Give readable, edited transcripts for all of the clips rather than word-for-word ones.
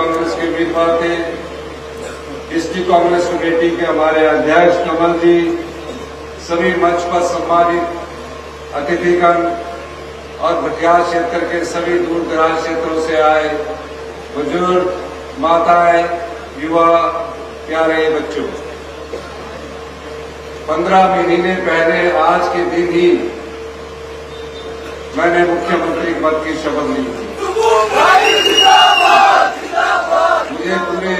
कांग्रेस के उम्मीदवार थे। डिस्ट्रिक्ट कांग्रेस कमेटी के हमारे अध्यक्ष कमल जी, सभी मंच पर सम्मानित अतिथिगण और भटियार क्षेत्र के सभी दूर दराज क्षेत्रों से आए बुजुर्ग, माताएं, युवा, प्यारे बच्चों, 15 महीने पहले आज के दिन ही मैंने मुख्यमंत्री पद की शपथ ली थी। मुझे पूरे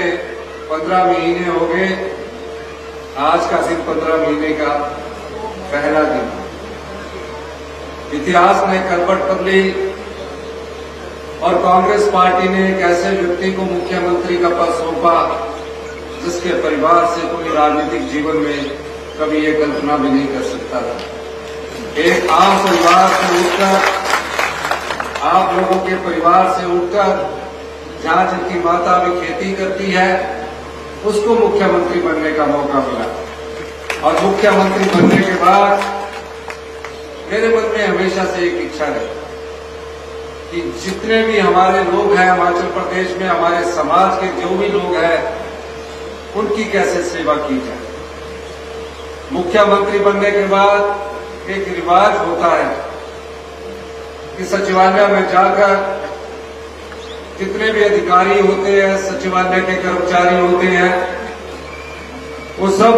15 महीने हो गए। आज का दिन 15 महीने का पहला दिन। इतिहास ने करवट बदली और कांग्रेस पार्टी ने एक ऐसे व्यक्ति को मुख्यमंत्री का पद सौंपा जिसके परिवार से कोई राजनीतिक जीवन में कभी ये कल्पना भी नहीं कर सकता था। एक आम परिवार से उठकर, आप लोगों के परिवार से उठकर, जहां जिनकी माता भी खेती करती है, उसको मुख्यमंत्री बनने का मौका मिला। और मुख्यमंत्री बनने के बाद मेरे मन में हमेशा से एक इच्छा रही कि जितने भी हमारे लोग हैं हिमाचल प्रदेश में, हमारे समाज के जो भी लोग हैं, उनकी कैसे सेवा की जाए। मुख्यमंत्री बनने के बाद एक रिवाज होता है कि सचिवालय में जाकर जितने भी अधिकारी होते हैं, सचिवालय के कर्मचारी होते हैं, वो सब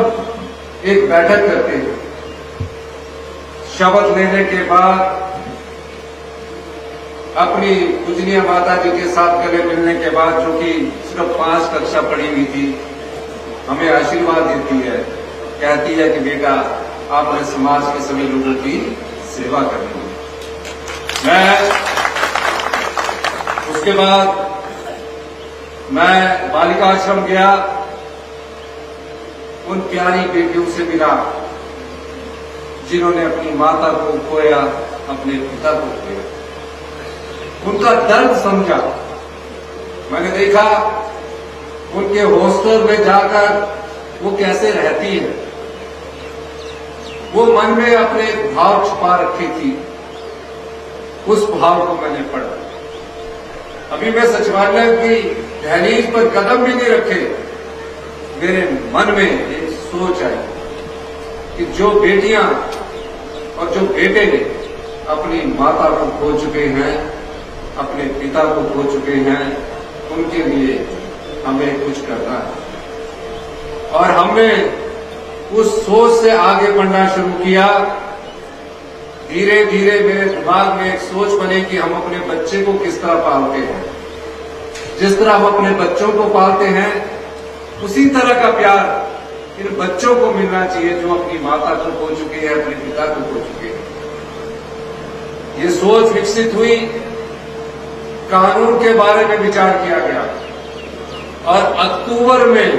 एक बैठक करते हैं। शपथ लेने के बाद अपनी पूजनीय माता जी के साथ गले मिलने के बाद, जो कि सिर्फ 5 कक्षा पढ़ी हुई थी, हमें आशीर्वाद देती है, कहती है कि बेटा आपने समाज के सभी लोगों की सेवा करनी है। उसके बाद मैं बालिका आश्रम गया, उन प्यारी बेटियों से मिला जिन्होंने अपनी माता को खोया, अपने पिता को खोया। उनका दर्द समझा। मैंने देखा उनके हॉस्टल में जाकर वो कैसे रहती है। वो मन में अपने भाव छुपा रखी थी, उस भाव को मैंने पढ़ा। अभी मैं सचिवालय की दहलीज पर कदम भी नहीं रखे, मेरे मन में एक सोच आई कि जो बेटियां और जो बेटे अपनी माता को खो चुके हैं, अपने पिता को खो चुके हैं, उनके लिए हमें कुछ करना है। और हमने उस सोच से आगे बढ़ना शुरू किया। धीरे धीरे मेरे दिमाग में एक सोच बनी कि हम अपने बच्चे को किस तरह पालते हैं। जिस तरह हम अपने बच्चों को पालते हैं, उसी तरह का प्यार इन बच्चों को मिलना चाहिए जो अपनी माता को खो चुके हैं, अपने पिता को खो चुके हैं। ये सोच विकसित हुई। कानून के बारे में विचार किया गया और अक्टूबर में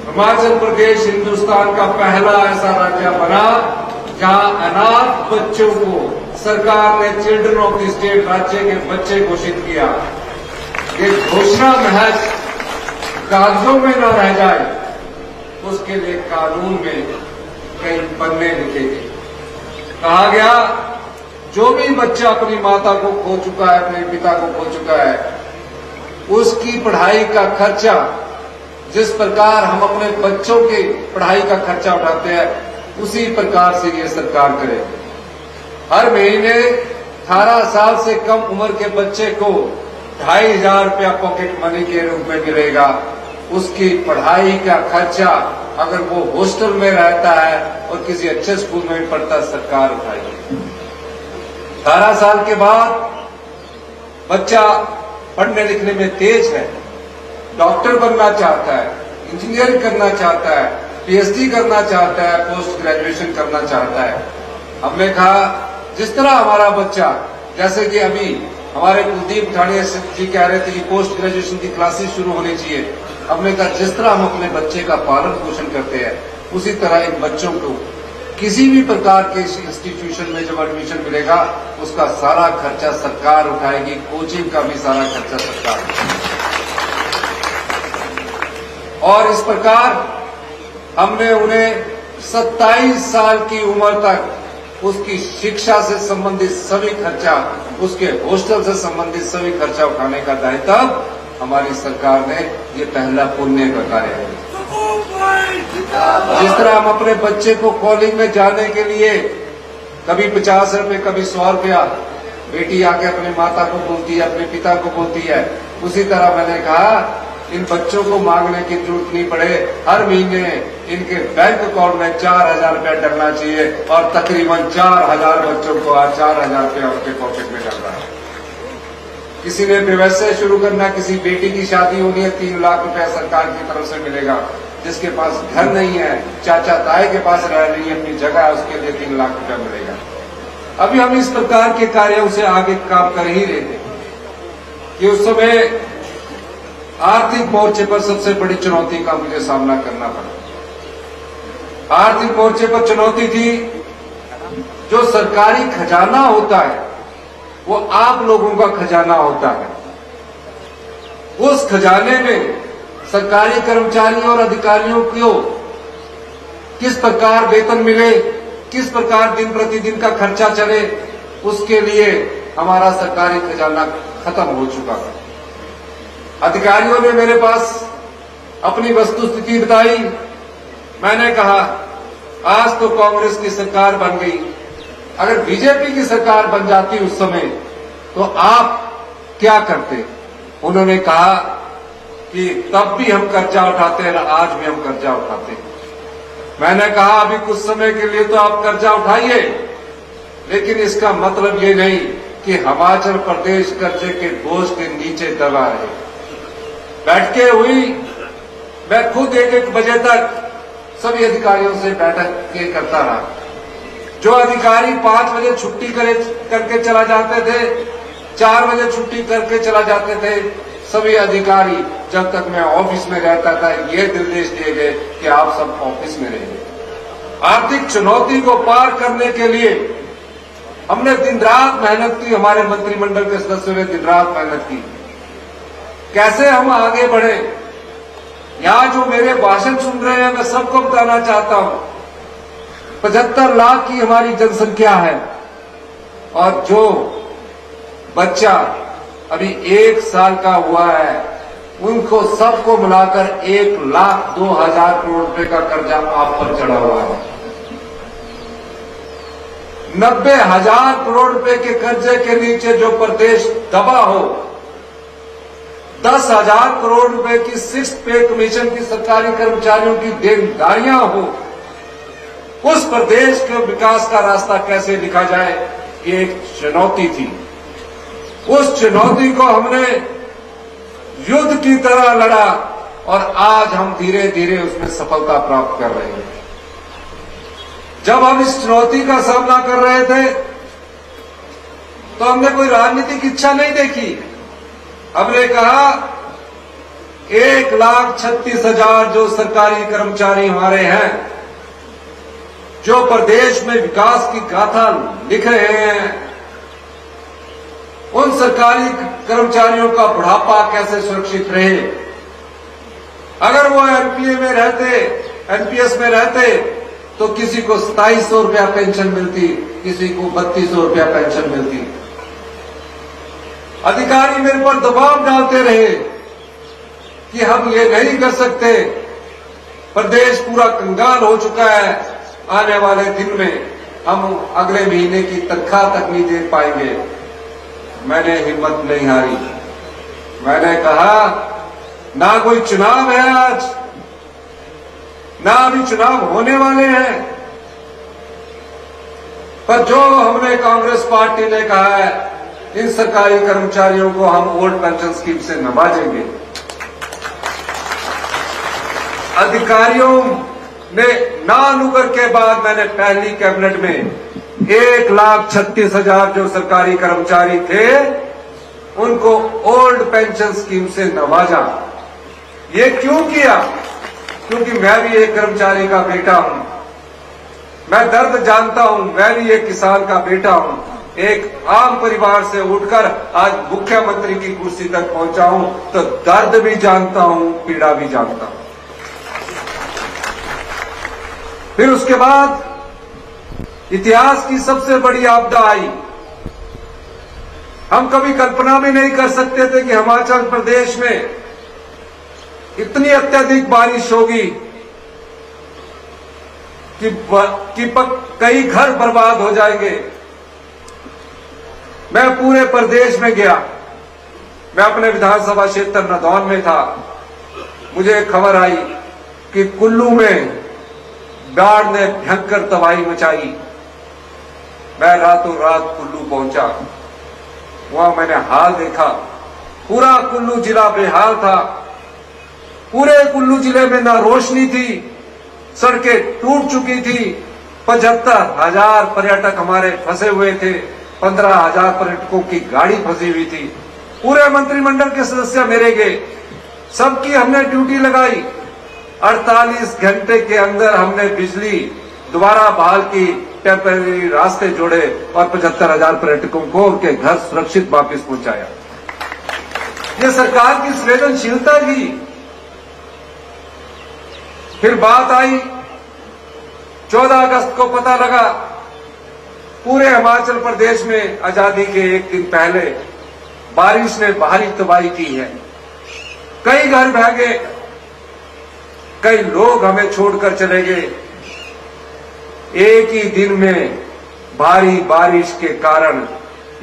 हिमाचल प्रदेश हिंदुस्तान का पहला ऐसा राज्य बना जहां अनाथ बच्चों को सरकार ने चिल्ड्रन ऑफ द स्टेट राज्य के बच्चे घोषित किया। ये घोषणा महज कागजों में न रह जाए, उसके लिए कानून में कई पन्ने लिखे गए। कहा गया जो भी बच्चा अपनी माता को खो चुका है, अपने पिता को खो चुका है, उसकी पढ़ाई का खर्चा, जिस प्रकार हम अपने बच्चों की पढ़ाई का खर्चा उठाते हैं, उसी प्रकार से ये सरकार करे। हर महीने 18 साल से कम उम्र के बच्चे को 2,500 रुपया पॉकेट मनी के रूप में मिलेगा। उसकी पढ़ाई का खर्चा अगर वो हॉस्टल में रहता है और किसी अच्छे स्कूल में भी पढ़ता, सरकार उठाएगी। 18 साल के बाद बच्चा पढ़ने लिखने में तेज है, डॉक्टर बनना चाहता है, इंजीनियरिंग करना चाहता है, पीएचडी करना चाहता है, पोस्ट ग्रेजुएशन करना चाहता है। हमने कहा जिस तरह हमारा बच्चा, जैसे कि अभी हमारे कुलदीप ठाड़िया जी कह रहे थे कि पोस्ट ग्रेजुएशन की क्लासेस शुरू होनी चाहिए, हमने कहा जिस तरह हम अपने बच्चे का पालन पोषण करते हैं, उसी तरह इन बच्चों को किसी भी प्रकार के इंस्टीट्यूशन में जब एडमिशन मिलेगा, उसका सारा खर्चा सरकार उठाएगी, कोचिंग का भी सारा खर्चा सरकार उठाएगी। और इस प्रकार हमने उन्हें 27 साल की उम्र तक उसकी शिक्षा से संबंधित सभी खर्चा, उसके हॉस्टल से संबंधित सभी खर्चा उठाने का दायित्व हमारी सरकार ने ये पहला पुण्य का कार्य है। जिस तरह हम अपने बच्चे को कॉलेज में जाने के लिए कभी 50 रुपए कभी 100 रुपया बेटी आके अपने माता को बोलती है, अपने पिता को बोलती है, उसी तरह मैंने कहा इन बच्चों को मांगने की जरूरत नहीं पड़े, हर महीने इनके बैंक अकाउंट में 4000 रुपया डलना चाहिए और तकरीबन 4000 बच्चों को आज 4000 रुपया उनके पॉकेट में डल रहा है। किसी ने व्यवसाय शुरू करना, किसी बेटी की शादी होनी है, 3 लाख रुपया सरकार की तरफ से मिलेगा। जिसके पास घर नहीं है, चाचा ताए के पास रह रही है, अपनी जगह है, उसके लिए 3 लाख रुपया मिलेगा। अभी हम इस प्रकार के कार्यों से आगे काम कर ही रहे थे कि उस समय आर्थिक मोर्चे पर सबसे बड़ी चुनौती का मुझे सामना करना पड़ा। आर्थिक मोर्चे पर चुनौती थी, जो सरकारी खजाना होता है वो आप लोगों का खजाना होता है। उस खजाने में सरकारी कर्मचारियों और अधिकारियों को किस प्रकार वेतन मिले, किस प्रकार दिन प्रतिदिन का खर्चा चले, उसके लिए हमारा सरकारी खजाना खत्म हो चुका है। अधिकारियों ने मेरे पास अपनी वस्तुस्थिति बताई। मैंने कहा आज तो कांग्रेस की सरकार बन गई, अगर बीजेपी की सरकार बन जाती उस समय तो आप क्या करते? उन्होंने कहा कि तब भी हम कर्जा उठाते हैं, आज भी हम कर्जा उठाते हैं। मैंने कहा अभी कुछ समय के लिए तो आप कर्जा उठाइए, लेकिन इसका मतलब ये नहीं कि हिमाचल प्रदेश कर्जे के बोझ के नीचे दबा रहे। बैठकें हुई, मैं खुद 1-1 बजे तक सभी अधिकारियों से बैठक करता रहा। जो अधिकारी 5 बजे छुट्टी करके चला जाते थे, 4 बजे छुट्टी करके चला जाते थे, सभी अधिकारी जब तक मैं ऑफिस में रहता था ये निर्देश दिए गए कि आप सब ऑफिस में रहिए। आर्थिक चुनौती को पार करने के लिए हमने दिन रात मेहनत की, हमारे मंत्रिमंडल के सदस्यों ने दिन रात मेहनत की। कैसे हम आगे बढ़े? यहां जो मेरे भाषण सुन रहे हैं मैं सबको बताना चाहता हूं, 75 लाख की हमारी जनसंख्या है और जो बच्चा अभी 1 साल का हुआ है उनको सबको मिलाकर 1,02,000 करोड़ रुपए का कर्जा आप पर चढ़ा हुआ है। 90,000 करोड़ रुपए के कर्जे के नीचे जो प्रदेश दबा हो, 10,000 करोड़ रुपए की 6th पे कमीशन की सरकारी कर्मचारियों की देनदारियां हो, उस प्रदेश के विकास का रास्ता कैसे लिखा जाए, ये एक चुनौती थी। उस चुनौती को हमने युद्ध की तरह लड़ा और आज हम धीरे धीरे उसमें सफलता प्राप्त कर रहे हैं। जब हम इस चुनौती का सामना कर रहे थे तो हमने कोई राजनीतिक इच्छा नहीं देखी। हमने कहा 1,36,000 जो सरकारी कर्मचारी हमारे हैं, जो प्रदेश में विकास की गाथा लिख रहे हैं, उन सरकारी कर्मचारियों का बुढ़ापा कैसे सुरक्षित रहे। अगर वो एनपीए में रहते, एनपीएस में रहते तो किसी को 2700 रुपया पेंशन मिलती, किसी को 3200 रुपया पेंशन मिलती। अधिकारी मेरे पर दबाव डालते रहे कि हम ये नहीं कर सकते, प्रदेश पूरा कंगाल हो चुका है, आने वाले दिन में हम अगले महीने की तनख्वाह तक नहीं दे पाएंगे। मैंने हिम्मत नहीं हारी। मैंने कहा ना कोई चुनाव है आज, ना अभी चुनाव होने वाले हैं, पर जो हमने कांग्रेस पार्टी ने कहा है इन सरकारी कर्मचारियों को हम ओल्ड पेंशन स्कीम से नवाजेंगे। अधिकारियों ने ना नुकर के बाद मैंने पहली कैबिनेट में 1,36,000 जो सरकारी कर्मचारी थे उनको ओल्ड पेंशन स्कीम से नवाजा। ये क्यों किया? क्योंकि मैं भी एक कर्मचारी का बेटा हूं, मैं दर्द जानता हूं, मैं भी एक किसान का बेटा हूं, एक आम परिवार से उठकर आज मुख्यमंत्री की कुर्सी तक पहुंचा हूं, तो दर्द भी जानता हूं, पीड़ा भी जानता हूं। फिर उसके बाद इतिहास की सबसे बड़ी आपदा आई। हम कभी कल्पना भी नहीं कर सकते थे कि हिमाचल प्रदेश में इतनी अत्यधिक बारिश होगी कि कई घर बर्बाद हो जाएंगे। मैं पूरे प्रदेश में गया। मैं अपने विधानसभा क्षेत्र नदौन में था। मुझे खबर आई कि कुल्लू में बाढ़ ने भयंकर तबाही मचाई। मैं रातों रात कुल्लू पहुंचा। वहां मैंने हाल देखा। पूरा कुल्लू जिला बेहाल था। पूरे कुल्लू जिले में ना रोशनी थी, सड़कें टूट चुकी थी। 75,000 पर्यटक हमारे फंसे हुए थे। 15,000 पर्यटकों की गाड़ी फंसी हुई थी। पूरे मंत्रिमंडल के सदस्य मेरे गए। सबकी हमने ड्यूटी लगाई। 48 घंटे के अंदर हमने बिजली दोबारा बहाल की, टेम्परेरी रास्ते जोड़े और 75,000 पर्यटकों को उनके घर सुरक्षित वापस पहुंचाया। ये सरकार की संवेदनशीलता थी। फिर बात आई 14 अगस्त को पता लगा पूरे हिमाचल प्रदेश में आजादी के एक दिन पहले बारिश ने भारी तबाही की है। कई घर बह गए, कई लोग हमें छोड़कर चले गए। एक ही दिन में भारी बारिश के कारण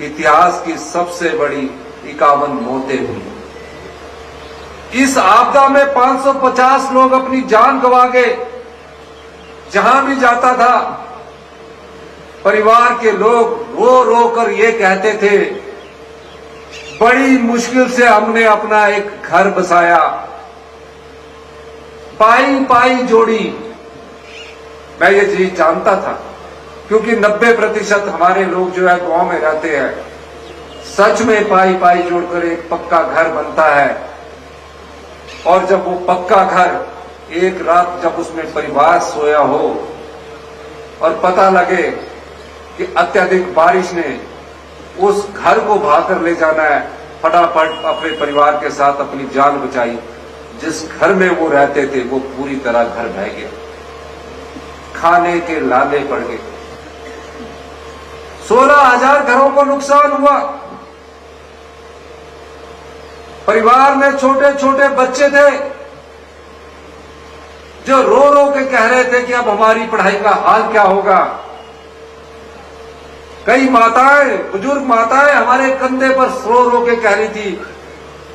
इतिहास की सबसे बड़ी 51 मौतें हुई। इस आपदा में 550 लोग अपनी जान गंवा गए। जहां भी जाता था परिवार के लोग रो रो कर ये कहते थे, बड़ी मुश्किल से हमने अपना एक घर बसाया, पाई पाई जोड़ी। मैं ये चीज जानता था क्योंकि 90% हमारे लोग जो है गांव में रहते हैं। सच में पाई पाई जोड़कर एक पक्का घर बनता है। और जब वो पक्का घर एक रात जब उसमें परिवार सोया हो और पता लगे कि अत्यधिक बारिश ने उस घर को भागकर ले जाना है, फटाफट अपने परिवार के साथ अपनी जान बचाई। जिस घर में वो रहते थे वो पूरी तरह घर बह गया। खाने के लाले पड़ गए। 16,000 घरों को नुकसान हुआ। परिवार में छोटे छोटे बच्चे थे जो रो रो के कह रहे थे कि अब हमारी पढ़ाई का हाल क्या होगा। कई माताएं, बुजुर्ग माताएं हमारे कंधे पर रो रो के कह रही थी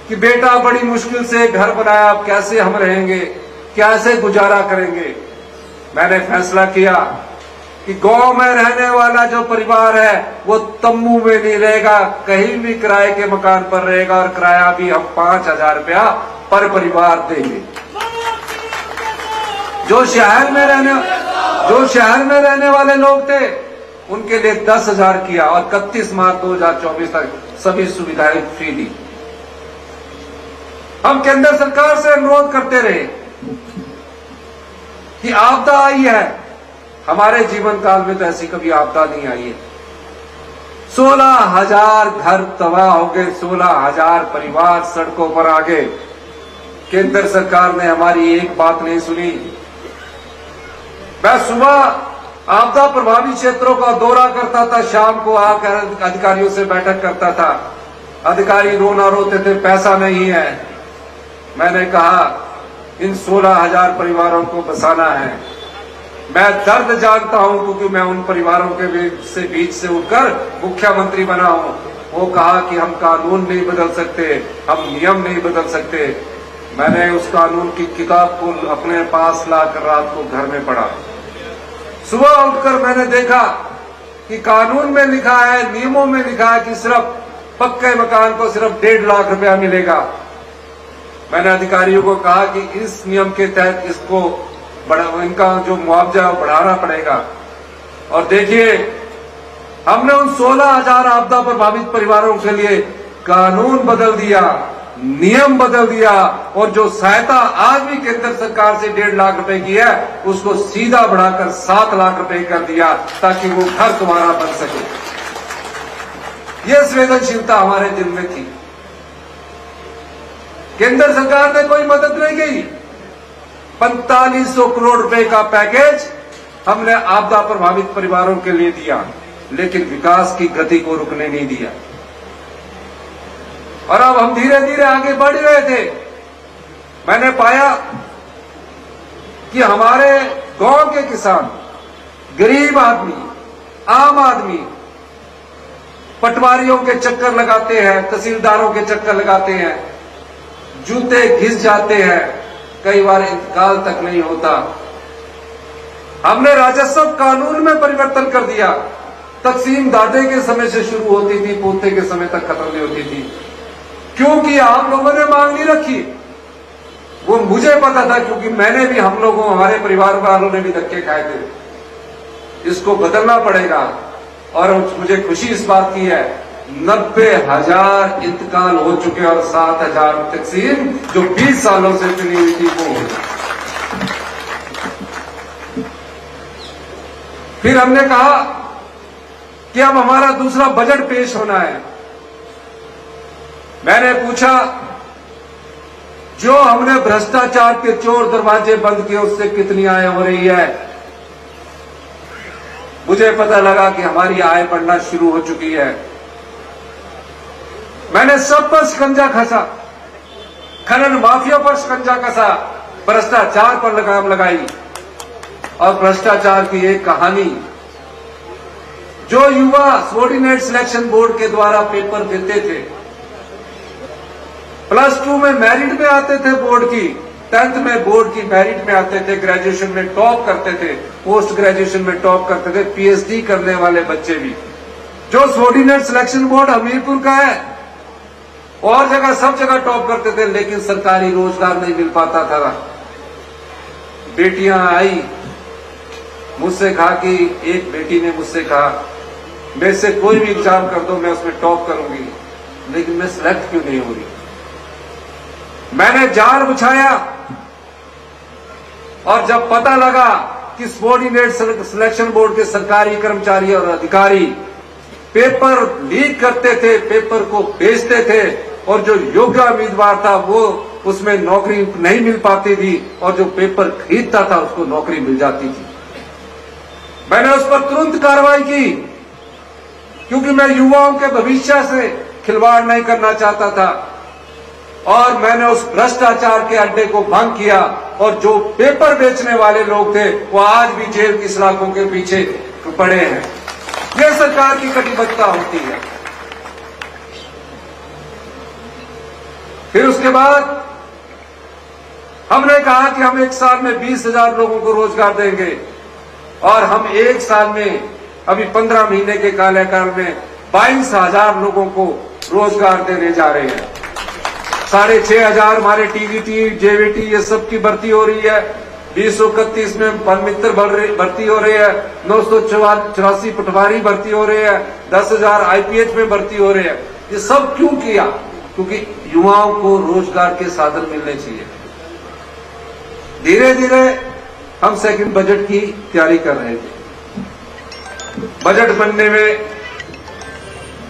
कि बेटा बड़ी मुश्किल से घर बनाया, अब कैसे हम रहेंगे, कैसे गुजारा करेंगे। मैंने फैसला किया कि गांव में रहने वाला जो परिवार है वो तम्बू में नहीं रहेगा, कहीं भी किराए के मकान पर रहेगा और किराया भी हम 5,000 रुपया पर परिवार देंगे। जो शहर में रहने वाले लोग थे उनके लिए 10,000 किया और 31 मार्च 2024 तक सभी सुविधाएं फ्री दी। हम केंद्र सरकार से अनुरोध करते रहे कि आपदा आई है, हमारे जीवन काल में तो ऐसी कभी आपदा नहीं आई है। 16,000 घर तबाह हो गए, 16,000 परिवार सड़कों पर आ गए। केंद्र सरकार ने हमारी एक बात नहीं सुनी। मैं सुबह आपदा प्रभावित क्षेत्रों का दौरा करता था, शाम को आकर अधिकारियों से बैठक करता था। अधिकारी रोना रोते थे, पैसा नहीं है। मैंने कहा इन 16,000 परिवारों को बसाना है। मैं दर्द जानता हूं क्योंकि मैं उन परिवारों के बीच से उठकर मुख्यमंत्री बना हूं। वो कहा कि हम कानून नहीं बदल सकते, हम नियम नहीं बदल सकते। मैंने उस कानून की किताब को अपने पास लाकर रात को घर में पढ़ा। सुबह उठकर मैंने देखा कि कानून में लिखा है, नियमों में लिखा है कि सिर्फ पक्के मकान को सिर्फ 1.5 लाख रुपया मिलेगा। मैंने अधिकारियों को कहा कि इस नियम के तहत इसको इनका जो मुआवजा बढ़ाना पड़ेगा। और देखिए हमने उन 16,000 आपदा प्रभावित परिवारों के लिए कानून बदल दिया, नियम बदल दिया और जो सहायता आज भी केंद्र सरकार से 1.5 लाख रुपए की है उसको सीधा बढ़ाकर 7 लाख रुपए कर दिया ताकि वो घर तुम्हारा बन सके। यह संवेदनशीलता हमारे दिल में थी। केंद्र सरकार ने कोई मदद नहीं की। 4500 करोड़ रुपए का पैकेज हमने आपदा प्रभावित परिवारों के लिए दिया, लेकिन विकास की गति को रुकने नहीं दिया। और अब हम धीरे धीरे आगे बढ़ रहे थे। मैंने पाया कि हमारे गांव के किसान, गरीब आदमी, आम आदमी पटवारियों के चक्कर लगाते हैं, तहसीलदारों के चक्कर लगाते हैं, जूते घिस जाते हैं, कई बार इंतकाल तक नहीं होता। हमने राजस्व कानून में परिवर्तन कर दिया। तकसीम दादे के समय से शुरू होती थी, पोते के समय तक खत्म नहीं होती थी, क्योंकि आप लोगों ने मांग नहीं रखी। वो मुझे पता था, क्योंकि मैंने भी, हम लोगों, हमारे परिवार वालों ने भी धक्के खाए थे। इसको बदलना पड़ेगा। और मुझे खुशी इस बात की है, 90,000 इंतकाल हो चुके और 7,000 तकसीम जो 20 सालों से चली हुई थी वो हो। फिर हमने कहा कि अब हमारा दूसरा बजट पेश होना है। मैंने पूछा, जो हमने भ्रष्टाचार के चोर दरवाजे बंद किए उससे कितनी आय हो रही है? मुझे पता लगा कि हमारी आय बढ़ना शुरू हो चुकी है। मैंने सब पर शिकंजा कसा, खनन माफिया पर शिकंजा कसा, भ्रष्टाचार पर लगाम लगाई। और भ्रष्टाचार की एक कहानी, जो युवा सबॉर्डिनेट सिलेक्शन बोर्ड के द्वारा पेपर देते थे, +2 में मेरिट में आते थे बोर्ड की, 10th में बोर्ड की मेरिट में आते थे, ग्रेजुएशन में टॉप करते थे, पोस्ट ग्रेजुएशन में टॉप करते थे, पीएचडी करने वाले बच्चे भी। जो सबॉर्डिनेट सिलेक्शन बोर्ड हमीरपुर का है, और जगह सब जगह टॉप करते थे, लेकिन सरकारी रोजगार नहीं मिल पाता था। बेटियां आई मुझसे कहा कि, एक बेटी ने मुझसे कहा, मेरे से कोई भी एग्जाम कर दो, मैं उसमें टॉप करूंगी, लेकिन मैं सिलेक्ट क्यों नहीं हो रही? मैंने जाल बिछाया, और जब पता लगा कि सबॉर्डिनेट सिलेक्शन बोर्ड के सरकारी कर्मचारी और अधिकारी पेपर लीक करते थे, पेपर को बेचते थे, और जो योग्य उम्मीदवार था वो उसमें नौकरी नहीं मिल पाती थी, और जो पेपर खरीदता था उसको नौकरी मिल जाती थी। मैंने उस पर तुरंत कार्रवाई की, क्योंकि मैं युवाओं के भविष्य से खिलवाड़ नहीं करना चाहता था। और मैंने उस भ्रष्टाचार के अड्डे को भंग किया, और जो पेपर बेचने वाले लोग थे वो आज भी जेल की सलाखों के पीछे पड़े हैं। यह सरकार की कटिबद्धता होती है। फिर उसके बाद हमने कहा कि हम 1 साल में 20,000 लोगों को रोजगार देंगे, और हम 1 साल में, अभी 15 महीने के कार्यकाल में 22,000 लोगों को रोजगार देने जा रहे हैं। 6,500 हमारे टीवीटी, जेवीटी, ये सब की भर्ती हो रही है। 231 में वन मित्र भर्ती हो रही है, 984 पटवारी भर्ती हो रहे हैं, 10,000 आईपीएच में भर्ती हो रहे हैं। ये सब क्यों किया? क्योंकि युवाओं को रोजगार के साधन मिलने चाहिए। धीरे धीरे हम सेकंड बजट की तैयारी कर रहे थे। बजट बनने में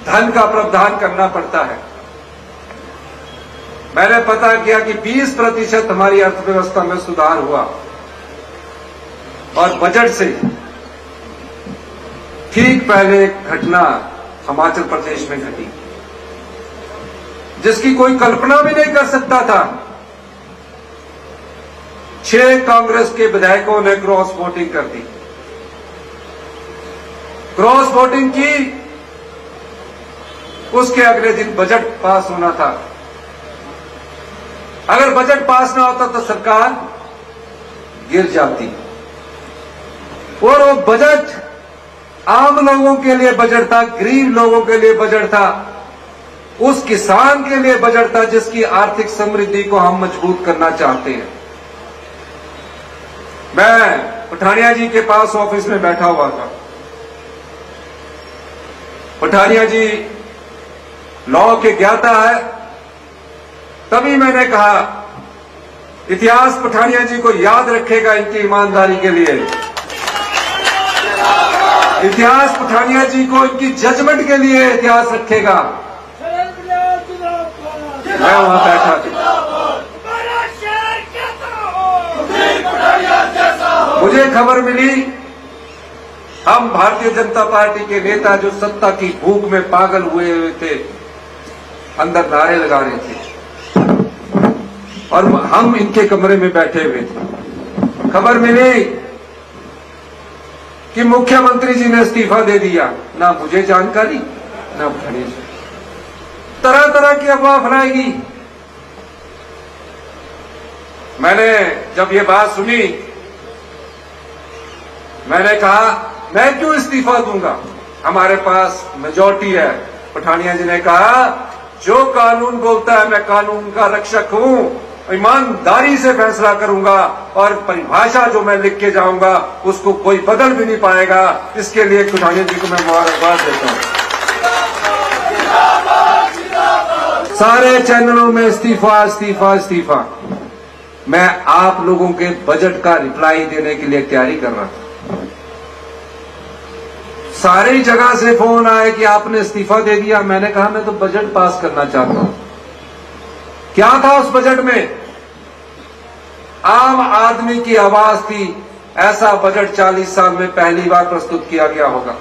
धन का प्रावधान करना पड़ता है। मैंने पता किया कि 20% हमारी अर्थव्यवस्था में सुधार हुआ, और बजट से ठीक पहले एक घटना हिमाचल प्रदेश में घटी, जिसकी कोई कल्पना भी नहीं कर सकता था। 6 कांग्रेस के विधायकों ने क्रॉस वोटिंग कर दी। क्रॉस वोटिंग की, उसके अगले दिन बजट पास होना था। अगर बजट पास ना होता तो सरकार गिर जाती। और वो बजट आम लोगों के लिए बजट था, गरीब लोगों के लिए बजट था, उस किसान के लिए बजट था जिसकी आर्थिक समृद्धि को हम मजबूत करना चाहते हैं। मैं पठानिया जी के पास ऑफिस में बैठा हुआ था। पठानिया जी लॉ के ज्ञाता है। तभी मैंने कहा, इतिहास पठानिया जी को याद रखेगा इनकी ईमानदारी के लिए। इतिहास पठानिया जी को इनकी जजमेंट के लिए इतिहास रखेगा। मैं वहां बैठा था। मुझे खबर मिली, हम भारतीय जनता पार्टी के नेता जो सत्ता की भूख में पागल हुए थे, अंदर नारे लगा रहे थे और हम इनके कमरे में बैठे हुए थे। खबर मिली कि मुख्यमंत्री जी ने इस्तीफा दे दिया। ना मुझे जानकारी, ना गणेश। तरह तरह की अफवाह फैलाएगी। मैंने जब ये बात सुनी, मैंने कहा मैं क्यों इस्तीफा दूंगा, हमारे पास मेजॉरिटी है। पठानिया जी ने कहा जो कानून बोलता है, मैं कानून का रक्षक हूं, ईमानदारी से फैसला करूंगा और परिभाषा जो मैं लिख के जाऊंगा उसको कोई बदल भी नहीं पाएगा। इसके लिए पठानिया जी को मैं मुबारकबाद देता हूं। सारे चैनलों में इस्तीफा इस्तीफा इस्तीफा। मैं आप लोगों के बजट का रिप्लाई देने के लिए तैयारी कर रहा था। सारी जगह से फोन आए कि आपने इस्तीफा दे दिया। मैंने कहा मैं तो बजट पास करना चाहता हूं। क्या था उस बजट में? आम आदमी की आवाज थी। ऐसा बजट 40 साल में पहली बार प्रस्तुत किया गया होगा।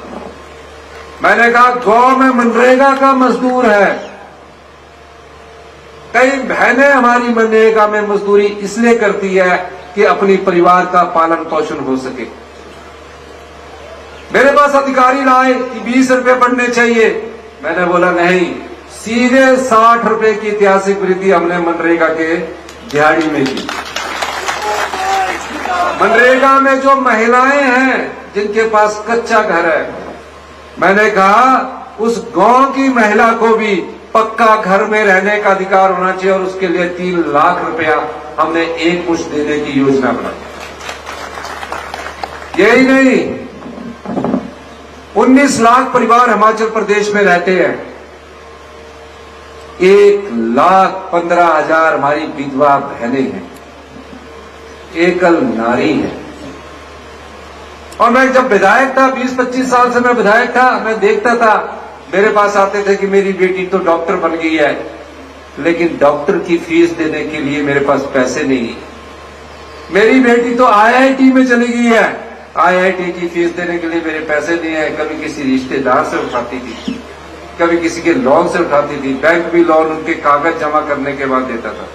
मैंने कहा गांव में मनरेगा का मजदूर है। कई बहनें हमारी मनरेगा में मजदूरी इसलिए करती है कि अपनी परिवार का पालन पोषण हो सके। मेरे पास अधिकारी लाए कि 20 रुपए बढ़ने चाहिए। मैंने बोला नहीं, सीधे 60 रुपए की ऐतिहासिक वृद्धि हमने मनरेगा के दिहाड़ी में की। मनरेगा में जो महिलाएं हैं जिनके पास कच्चा घर है, मैंने कहा उस गांव की महिला को भी पक्का घर में रहने का अधिकार होना चाहिए और उसके लिए 3 लाख रुपया हमने एक मुश्त देने की योजना बनाई। यही नहीं, 19 लाख परिवार हिमाचल प्रदेश में रहते हैं। 1,15,000 हमारी विधवा बहनें हैं, एकल नारी है। और मैं जब विधायक था, 20-25 साल से मैं विधायक था, मैं देखता था, मेरे पास आते थे कि मेरी बेटी तो डॉक्टर बन गई है, लेकिन डॉक्टर की फीस देने के लिए मेरे पास पैसे नहीं। मेरी बेटी तो IIT में चली गई है, IIT की फीस देने के लिए मेरे पैसे नहीं है। कभी किसी रिश्तेदार से उठाती थी, कभी किसी के लोन से उठाती थी। बैंक भी लोन उनके कागज जमा करने के बाद देता था।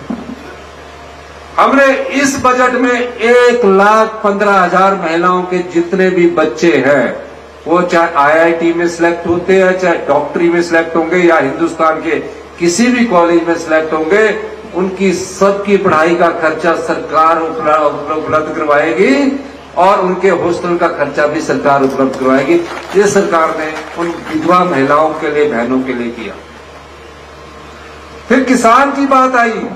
हमने इस बजट में 1,15,000 महिलाओं के जितने भी बच्चे हैं, वो चाहे IIT में सिलेक्ट होते हैं, चाहे डॉक्टरी में सिलेक्ट होंगे या हिंदुस्तान के किसी भी कॉलेज में सिलेक्ट होंगे, उनकी सबकी पढ़ाई का खर्चा सरकार उपलब्ध करवाएगी और उनके हॉस्टल का खर्चा भी सरकार उपलब्ध करवाएगी। ये सरकार ने उन विधवा महिलाओं के लिए, बहनों के लिए किया। फिर किसान की बात आई।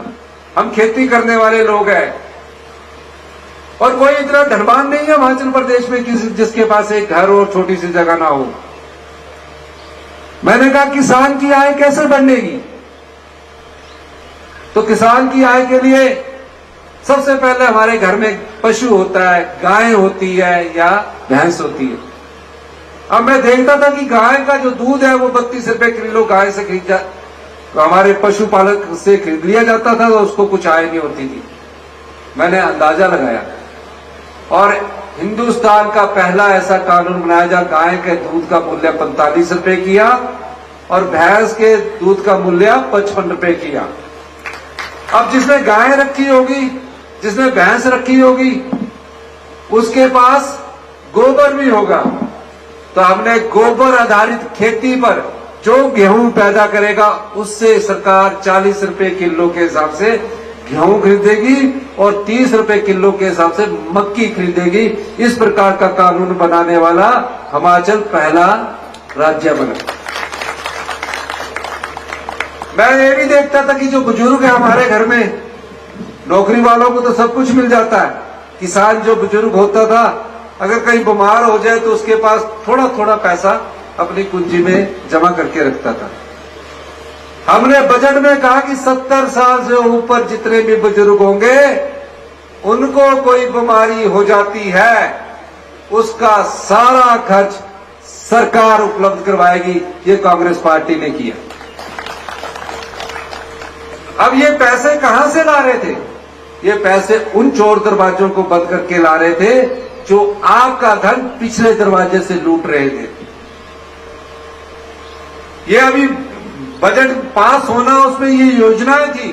हम खेती करने वाले लोग हैं और कोई इतना धनवान नहीं है हिमाचल प्रदेश में जिसके पास एक घर और छोटी सी जगह ना हो। मैंने कहा किसान की आय कैसे बढ़ेगी? तो किसान की आय के लिए सबसे पहले हमारे घर में पशु होता है, गाय होती है या भैंस होती है। अब मैं देखता था कि गाय का जो दूध है वो 32 रुपए किलो गाय से खरीदा, तो हमारे पशुपालक से खरीद लिया जाता था, तो उसको कुछ आय नहीं होती थी। मैंने अंदाजा लगाया और हिंदुस्तान का पहला ऐसा कानून बनाया जहां गाय के दूध का मूल्य 45 रुपए किया और भैंस के दूध का मूल्य 55 रुपए किया। अब जिसने गाय रखी होगी, जिसने भैंस रखी होगी, उसके पास गोबर भी होगा। तो हमने गोबर आधारित खेती पर जो गेहूं पैदा करेगा उससे सरकार 40 रुपए किलो के हिसाब से गेहूं खरीदेगी और 30 रुपए किलो के हिसाब से मक्की खरीदेगी। इस प्रकार का कानून बनाने वाला हिमाचल पहला राज्य बना। मैं ये भी देखता था कि जो बुजुर्ग है हमारे घर में, नौकरी वालों को तो सब कुछ मिल जाता है। किसान जो बुजुर्ग होता था, अगर कहीं बीमार हो जाए तो उसके पास थोड़ा थोड़ा पैसा अपनी कुंजी में जमा करके रखता था। हमने बजट में कहा कि 70 साल से ऊपर जितने भी बुजुर्ग होंगे, उनको कोई बीमारी हो जाती है, उसका सारा खर्च सरकार उपलब्ध करवाएगी। ये कांग्रेस पार्टी ने किया। अब ये पैसे कहां से ला रहे थे? ये पैसे उन चोर दरवाजों को बंद करके ला रहे थे जो आपका धन पिछले दरवाजे से लूट रहे थे। ये अभी बजट पास होना, उसमें ये योजनाएं थी,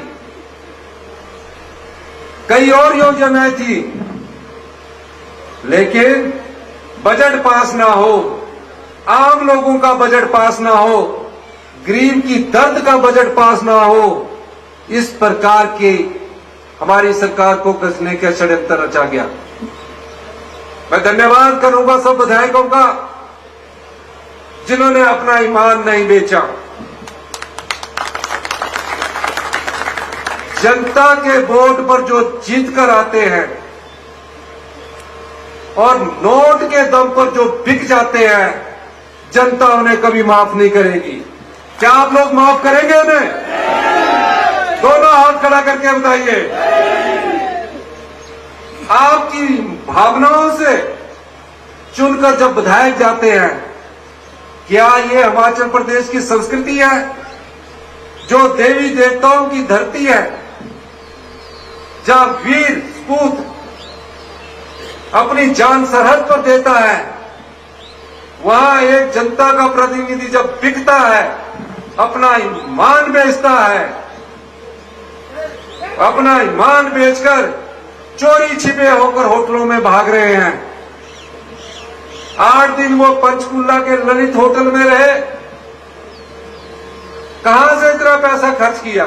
कई और योजनाएं थी, लेकिन बजट पास ना हो, आम लोगों का बजट पास ना हो, गरीब की दर्द का बजट पास ना हो, इस प्रकार के हमारी सरकार को कसने का षड्यंत्र रचा गया। मैं धन्यवाद करूंगा सब विधायकों का जिन्होंने अपना ईमान नहीं बेचा। जनता के वोट पर जो जीत कर आते हैं और नोट के दम पर जो बिक जाते हैं, जनता उन्हें कभी माफ नहीं करेगी। क्या आप लोग माफ करेंगे उन्हें? दोनों हाथ खड़ा करके बताइए। आपकी भावनाओं से चुनकर जब विधायक जाते हैं, क्या ये हिमाचल प्रदेश की संस्कृति है, जो देवी देवताओं की धरती है, जहां वीर सपूत अपनी जान सरहद पर देता है, वहां एक जनता का प्रतिनिधि जब बिकता है, अपना ईमान बेचता है, अपना ईमान बेचकर चोरी छिपे होकर होटलों में भाग रहे हैं। 8 दिन वो पंचकुला के ललित होटल में रहे, कहां से इतना पैसा खर्च किया?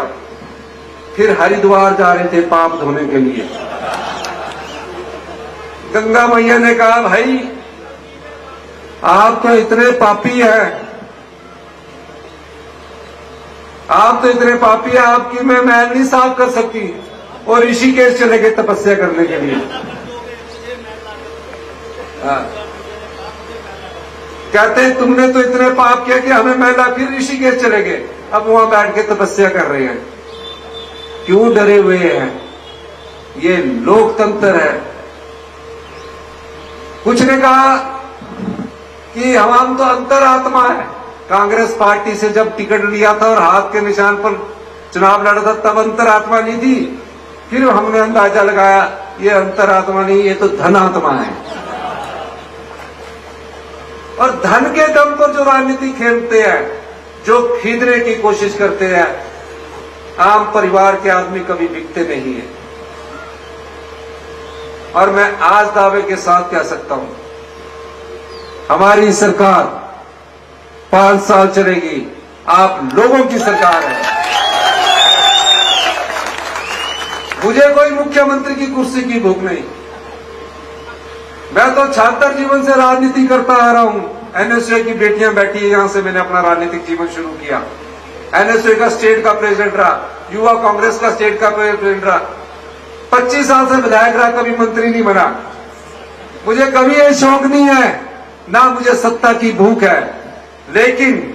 फिर हरिद्वार जा रहे थे पाप धोने के लिए। गंगा मैया ने कहा, भाई आप तो इतने पापी हैं, आप तो इतने पापी हैं, आपकी मैं मैल नहीं साफ कर सकती, और ऋषिकेश चले गए तपस्या करने के लिए। कहते तुमने तो इतने पाप किया कि हमें मैला, फिर ऋषिकेश चले गए, अब वहां बैठ के तपस्या कर रहे हैं। क्यों डरे हुए हैं? ये लोकतंत्र है। कुछ ने कहा कि हम तो अंतरात्मा है। कांग्रेस पार्टी से जब टिकट लिया था और हाथ के निशान पर चुनाव लड़ा था, तब अंतरात्मा नहीं थी। फिर हमने अंदाजा लगाया ये अंतरात्मा नहीं, ये तो धनात्मा है। और धन के दम पर जो राजनीति खेलते हैं, जो खरीदने की कोशिश करते हैं, आम परिवार के आदमी कभी बिकते नहीं है। और मैं आज दावे के साथ कह सकता हूं, हमारी सरकार 5 साल चलेगी। आप लोगों की सरकार है। मुझे कोई मुख्यमंत्री की कुर्सी की भूख नहीं। मैं तो छात्र जीवन से राजनीति करता आ रहा हूं। एनएसयू की बेटियां बैठी है, यहां से मैंने अपना राजनीतिक जीवन शुरू किया। एनएसयू का स्टेट का प्रेसिडेंट रहा, युवा कांग्रेस का स्टेट का प्रेसिडेंट रहा, 25 साल से विधायक रहा, कभी मंत्री नहीं बना। मुझे कभी ये शौक नहीं है, ना मुझे सत्ता की भूख है, लेकिन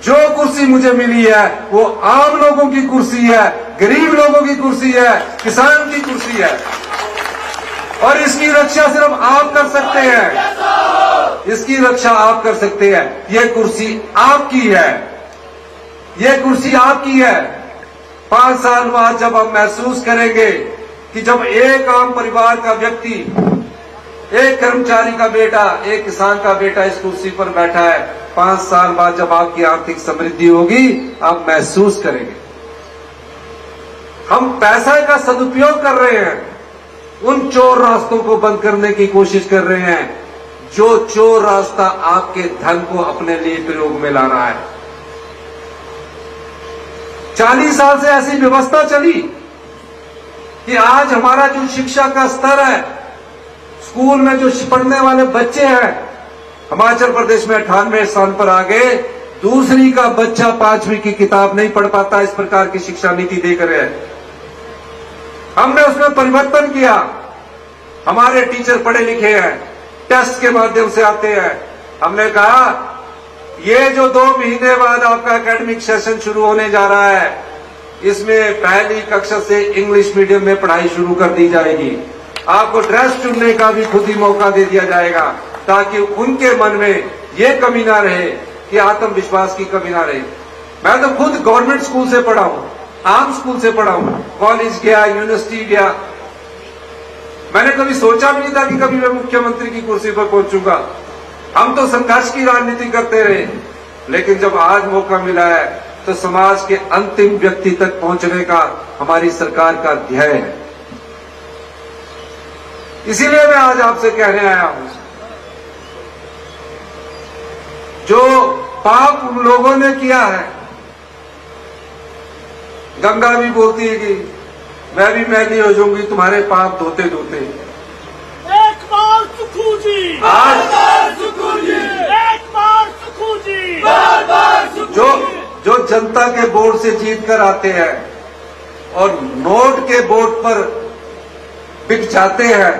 जो कुर्सी मुझे मिली है वो आम लोगों की कुर्सी है, गरीब लोगों की कुर्सी है, किसान की कुर्सी है। और इसकी रक्षा सिर्फ आप कर सकते हैं। इसकी रक्षा आप कर सकते हैं। ये कुर्सी आपकी है, ये कुर्सी आपकी है। 5 साल बाद जब हम महसूस करेंगे कि जब एक आम परिवार का व्यक्ति, एक कर्मचारी का बेटा, एक किसान का बेटा इस कुर्सी पर बैठा है, 5 साल बाद जब आपकी आर्थिक समृद्धि होगी, आप महसूस करेंगे। हम पैसा का सदुपयोग कर रहे हैं, उन चोर रास्तों को बंद करने की कोशिश कर रहे हैं, जो चोर रास्ता आपके धन को अपने लिए प्रयोग में ला रहा है। 40 साल से ऐसी व्यवस्था चली कि आज हमारा जो शिक्षा का स्तर है, स्कूल में जो पढ़ने वाले बच्चे हैं, हिमाचल प्रदेश में 98 स्थान पर आ गए। दूसरी का बच्चा 5वीं की किताब नहीं पढ़ पाता। इस प्रकार की शिक्षा नीति देकर है। हमने उसमें परिवर्तन किया। हमारे टीचर पढ़े लिखे हैं, टेस्ट के माध्यम से आते हैं। हमने कहा ये जो 2 महीने बाद आपका एकेडमिक सेशन शुरू होने जा रहा है, इसमें पहली कक्षा से इंग्लिश मीडियम में पढ़ाई शुरू कर दी जाएगी। आपको ड्रेस चुनने का भी खुद ही मौका दे दिया जाएगा, ताकि उनके मन में ये कमी ना रहे कि आत्मविश्वास की कमी ना रहे। मैं तो खुद गवर्नमेंट स्कूल से पढ़ा हूं, आम स्कूल से पढ़ा हूं, कॉलेज गया, यूनिवर्सिटी गया। मैंने कभी सोचा भी नहीं था कि कभी मैं मुख्यमंत्री की कुर्सी पर पहुंचूंगा। हम तो संघर्ष की राजनीति करते रहे, लेकिन जब आज मौका मिला है तो समाज के अंतिम व्यक्ति तक पहुंचने का हमारी सरकार का ध्येय है। इसीलिए मैं आज आपसे कहने आया हूं, जो पाप उन लोगों ने किया है, गंगा भी बोलती है कि मैं भी मैली हो जाऊंगी तुम्हारे पाप धोते धोते। एक बार सुखू जी, आज सुखू जी, एक बार सुखू जी, बार बार सुखू जी। जो जनता के वोट से जीत कर आते हैं और नोट के वोट पर बिक जाते हैं,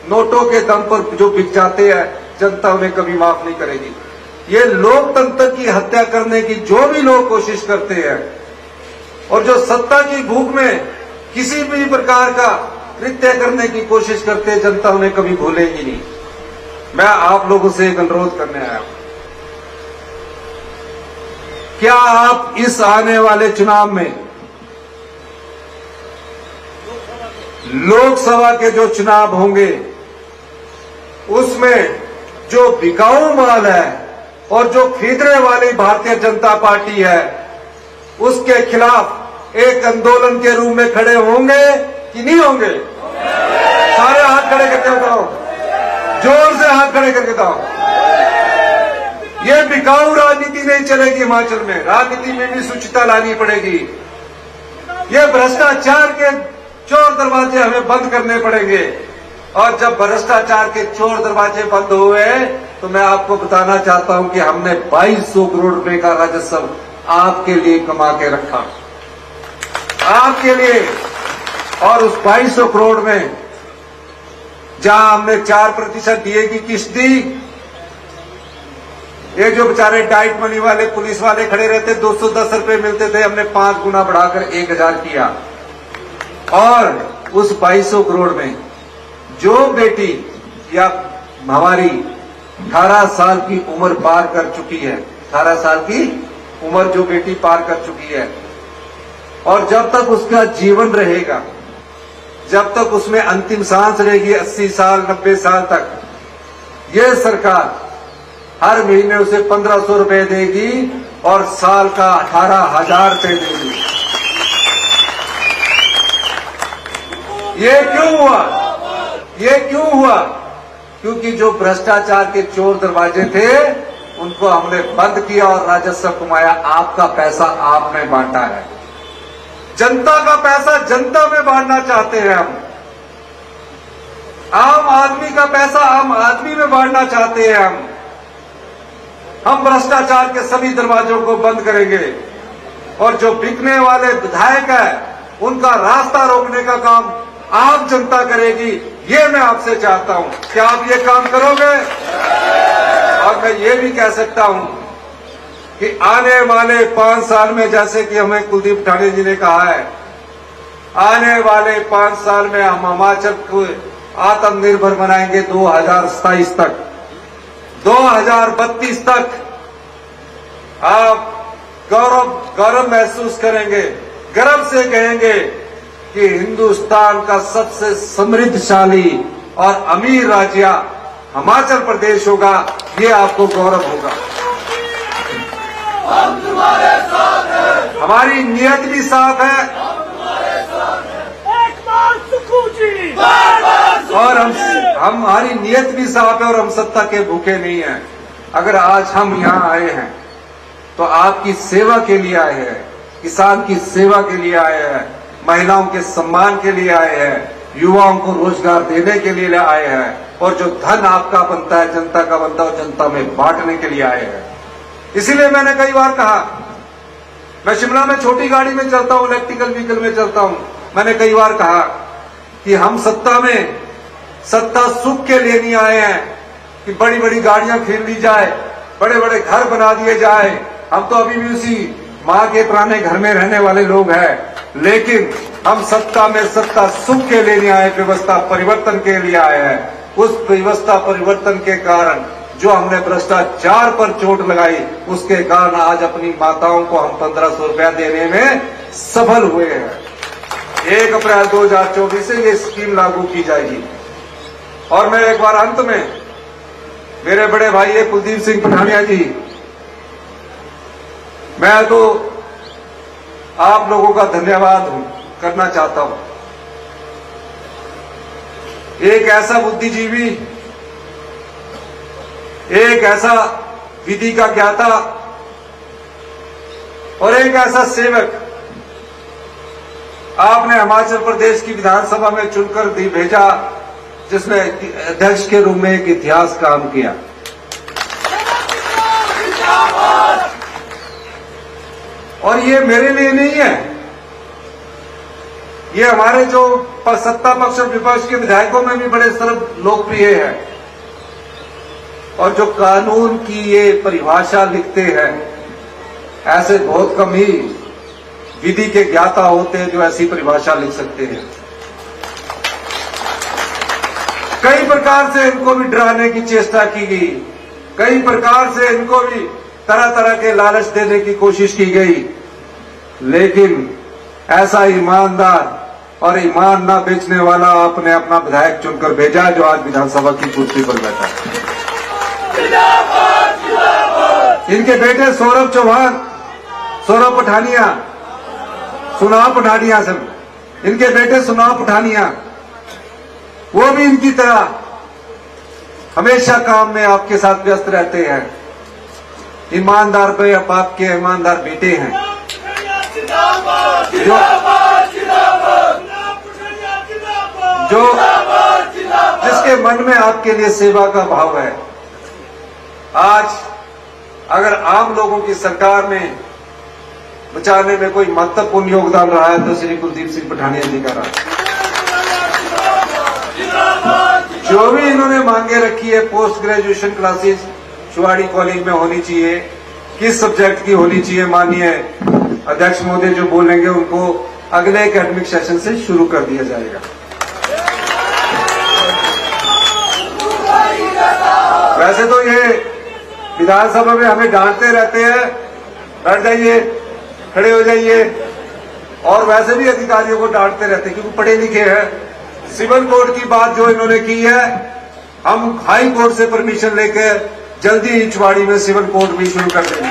नोटों के दम पर जो बिक जाते हैं, जनता उन्हें कभी माफ नहीं करेगी। ये लोकतंत्र की हत्या करने की जो भी लोग कोशिश करते हैं और जो सत्ता की भूख में किसी भी प्रकार का कृत्य करने की कोशिश करते हैं, जनता उन्हें कभी भूलेगी नहीं। मैं आप लोगों से एक अनुरोध करने आया हूं, क्या आप इस आने वाले चुनाव में, लोकसभा के जो चुनाव होंगे, उसमें जो बिकाऊ माल है और जो खरीदने वाली भारतीय जनता पार्टी है, उसके खिलाफ एक आंदोलन के रूप में खड़े होंगे कि नहीं होंगे? सारे हाथ खड़े करके बताओ, जोर से हाथ खड़े करके बताओ। ये बिकाऊ राजनीति नहीं चलेगी हिमाचल में, राजनीति में भी शुचिता लानी पड़ेगी। ये भ्रष्टाचार के चोर दरवाजे हमें बंद करने पड़ेंगे, और जब भ्रष्टाचार के चोर दरवाजे बंद हुए तो मैं आपको बताना चाहता हूं कि हमने 2200 करोड़ रुपए का राजस्व आपके लिए कमा के रखा, आपके लिए। और उस 2200 करोड़ में जहां हमने 4% डीए की किस्त दी, ये जो बेचारे डाइट मनी वाले पुलिस वाले खड़े रहते, 210 रुपए मिलते थे, हमने 5 गुना बढ़ाकर 1000 किया। और उस 2200 करोड़ में जो बेटी या हमारी 18 साल की उम्र पार कर चुकी है, 18 साल की उम्र जो बेटी पार कर चुकी है, और जब तक उसका जीवन रहेगा, जब तक उसमें अंतिम सांस रहेगी, 80 साल 90 साल तक, ये सरकार हर महीने उसे 1500 रुपए देगी और साल का 18,000 रुपए देगी। ये क्यों हुआ? ये क्यों हुआ? क्योंकि जो भ्रष्टाचार के चोर दरवाजे थे, उनको हमने बंद किया और राजस्व कमाया। आपका पैसा आपने बांटा है, जनता का पैसा जनता में बांटना चाहते हैं हम। आम आदमी का पैसा आम आदमी में बांटना चाहते हैं हम भ्रष्टाचार के सभी दरवाजों को बंद करेंगे, और जो बिकने वाले विधायक है, उनका रास्ता रोकने का काम आप जनता करेगी। ये मैं आपसे चाहता हूं, क्या आप ये काम करोगे? और मैं ये भी कह सकता हूं कि आने वाले 5 साल में, जैसे कि हमें कुलदीप ठाणे जी ने कहा है, आने वाले 5 साल में हम हिमाचल को आत्मनिर्भर बनाएंगे 2027 तक, 2032 तक। आप गौरव महसूस करेंगे, गर्व से कहेंगे कि हिंदुस्तान का सबसे समृद्धशाली और अमीर राज्य हिमाचल प्रदेश होगा। ये आपको गौरव होगा। हम तुम्हारे साथ हैं, हमारी नियत भी साफ है, एक बार सुखू जी, बार बार सुखू और जी। हमारी नियत भी साफ है, और हम सत्ता के भूखे नहीं हैं। अगर आज हम यहाँ आए हैं तो आपकी सेवा के लिए आए हैं, किसान की सेवा के लिए आए हैं, महिलाओं के सम्मान के लिए आए हैं, युवाओं को रोजगार देने के लिए आए हैं, और जो धन आपका बनता है, जनता का बनता है, जनता में बांटने के लिए आए हैं। इसीलिए मैंने कई बार कहा, मैं शिमला में छोटी गाड़ी में चलता हूं, इलेक्ट्रिकल व्हीकल में चलता हूं। मैंने कई बार कहा कि हम सत्ता सुख के लिए नहीं आए हैं कि बड़ी बड़ी गाड़ियां खरीद ली जाए, बड़े बड़े घर बना दिए जाए। हम तो अभी भी उसी मां के पुराने घर में रहने वाले लोग हैं, लेकिन हम सत्ता सुख के लिए नहीं आए, व्यवस्था परिवर्तन के लिए आए हैं। उस व्यवस्था परिवर्तन के कारण जो हमने भ्रष्टाचार पर चोट लगाई, उसके कारण आज अपनी माताओं को हम 1500 रुपया देने में सफल हुए हैं। 1 अप्रैल 2024 से ये स्कीम लागू की जाएगी। और मैं एक बार अंत में, मेरे बड़े भाई है कुलदीप सिंह पठानिया जी, मैं तो आप लोगों का धन्यवाद करना चाहता हूं। एक ऐसा बुद्धिजीवी, एक ऐसा विधि का ज्ञाता और एक ऐसा सेवक आपने हिमाचल प्रदेश की विधानसभा में चुनकर भेजा, जिसने अध्यक्ष के रूप में एक इतिहास काम किया। और ये मेरे लिए नहीं है, ये हमारे जो सत्ता पक्ष और विपक्ष के विधायकों में भी बड़े लोकप्रिय है। और जो कानून की ये परिभाषा लिखते हैं, ऐसे बहुत कम ही विधि के ज्ञाता होते हैं जो ऐसी परिभाषा लिख सकते हैं। कई प्रकार से इनको भी डराने की चेष्टा की गई, कई प्रकार से इनको भी तरह तरह के लालच देने की कोशिश की गई, लेकिन ऐसा ईमानदार और ईमान ना बेचने वाला आपने अपना विधायक चुनकर भेजा, जो आज विधानसभा की कुर्सी पर बैठा है। इनके बेटे सौरभ चौहान, सौरभ पठानिया, सुनाव पठानिया सब, इनके बेटे सुनाव पठानिया, वो भी इनकी तरह हमेशा काम में आपके साथ व्यस्त रहते हैं। ईमानदार पे आपके ईमानदार बेटे हैं, जो जिसके मन में आपके लिए सेवा का भाव है। आज अगर आम लोगों की सरकार में बचाने में कोई महत्वपूर्ण योगदान रहा है तो श्री कुलदीप सिंह पठानिया जी का रहा। जो भी इन्होंने मांगे रखी है, post graduation classes Chuwari college में होनी चाहिए, किस सब्जेक्ट की होनी चाहिए, माननीय अध्यक्ष महोदय जो बोलेंगे उनको अगले एकेडमिक सेशन से शुरू कर दिया जाएगा। वैसे तो ये विधानसभा में हमें डांटते रहते हैं, बैठ जाइए, खड़े हो जाइए, और वैसे भी अधिकारियों को डांटते रहते हैं क्योंकि पढ़े लिखे हैं। सिविल कोर्ट की बात जो इन्होंने की है, हम हाई कोर्ट से परमिशन लेकर जल्दी ही चुवाड़ी में सिविल कोर्ट भी शुरू कर देंगे।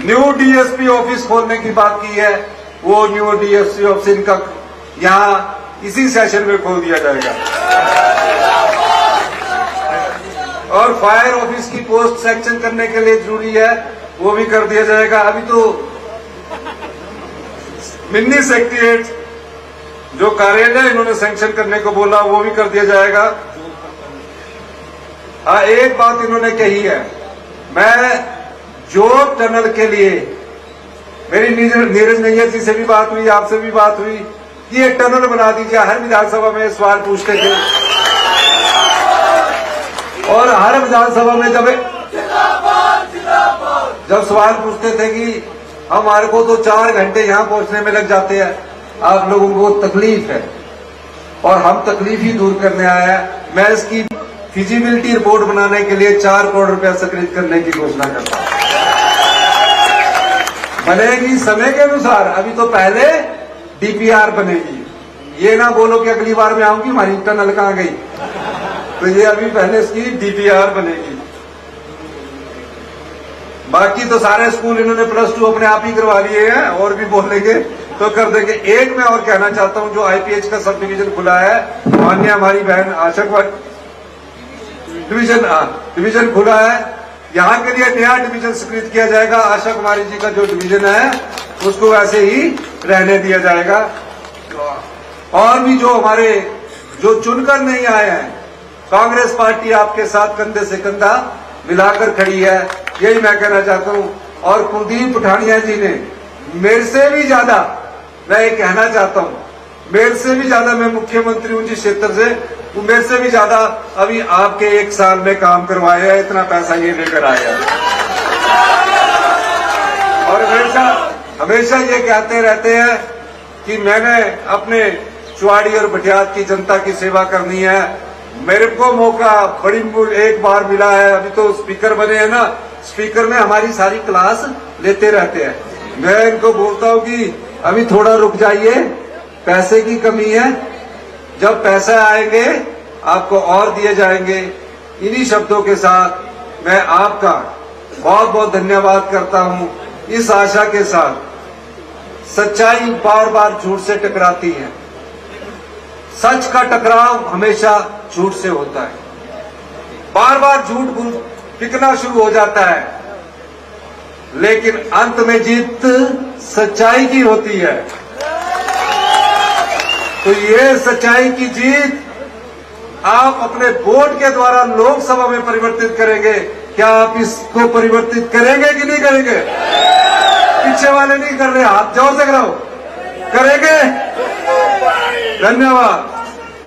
न्यू डीएसपी ऑफिस खोलने की बात की है, वो न्यू डीएसपी ऑफिस इनका यहां इसी सेशन में खोल दिया जाएगा। और फायर ऑफिस की पोस्ट सेक्शन करने के लिए जरूरी है, वो भी कर दिया जाएगा। अभी तो मिनी सेक्रेटरीट जो कार्यालय इन्होंने सैंक्शन करने को बोला, वो भी कर दिया जाएगा। हाँ, एक बात इन्होंने कही है, मैं जोग टनल के लिए, मेरी नीरज नैयर जी से भी बात हुई, आपसे भी बात हुई कि ये टनल बना दीजिए। हर विधानसभा में सवाल पूछते थे, और हर विधानसभा में जब सवाल पूछते थे कि हमारे को तो 4 घंटे यहां पहुंचने में लग जाते हैं, आप लोगों को तकलीफ है और हम तकलीफ ही दूर करने आए हैं। मैं इसकी फिजिबिलिटी रिपोर्ट बनाने के लिए 4 करोड़ रुपया स्वीकृत करने की घोषणा करता हूं। बनेगी समय के अनुसार, अभी तो पहले डीपीआर बनेगी। ये ना बोलो कि अगली बार में आऊंगी हमारी टनल कहां गई, तो ये अभी पहले इसकी डीपीआर बनेगी। बाकी तो सारे स्कूल इन्होंने +2 अपने आप ही करवा लिए हैं, और भी बोलेंगे तो कर देंगे। एक मैं और कहना चाहता हूं, जो आईपीएच का सब डिवीजन खुला है, मान्य हमारी बहन आशा डिवीजन खुला है, यहां के लिए नया डिवीजन स्वीकृत किया जाएगा। आशा कुमारी जी का जो डिवीजन है उसको वैसे ही रहने दिया जाएगा। और भी जो हमारे जो चुनकर नहीं आए हैं, कांग्रेस पार्टी आपके साथ कंधे से कंधा मिलाकर खड़ी है, यही मैं कहना चाहता हूं। और कुलदीप पठानिया जी ने मेरे से भी ज्यादा, मैं ये कहना चाहता हूं, मेरे से भी ज्यादा, मैं मुख्यमंत्री हूं जिस क्षेत्र से, वो मेरे से भी ज्यादा अभी आपके 1 साल में काम करवाया है, इतना पैसा ये लेकर आया है। और हमेशा ये कहते रहते हैं कि मैंने अपने चुवाड़ी और भटियात की जनता की सेवा करनी है। मेरे को मौका बड़ी एक बार मिला है, अभी तो स्पीकर बने हैं ना, स्पीकर में हमारी सारी क्लास लेते रहते हैं। मैं इनको बोलता हूं कि अभी थोड़ा रुक जाइए, पैसे की कमी है, जब पैसे आएंगे आपको और दिए जाएंगे। इन्हीं शब्दों के साथ मैं आपका बहुत बहुत धन्यवाद करता हूं। इस आशा के साथ, सच्चाई बार बार झूठ से टकराती है। सच का टकराव हमेशा झूठ से होता है। बार बार झूठ बिकना शुरू हो जाता है, लेकिन अंत में जीत सच्चाई की होती है। तो ये सच्चाई की जीत आप अपने वोट के द्वारा लोकसभा में परिवर्तित करेंगे। क्या आप इसको परिवर्तित करेंगे कि नहीं करेंगे? पीछे वाले नहीं कर रहे, हाथ जोर से कराओ। करेंगे? धन्यवाद।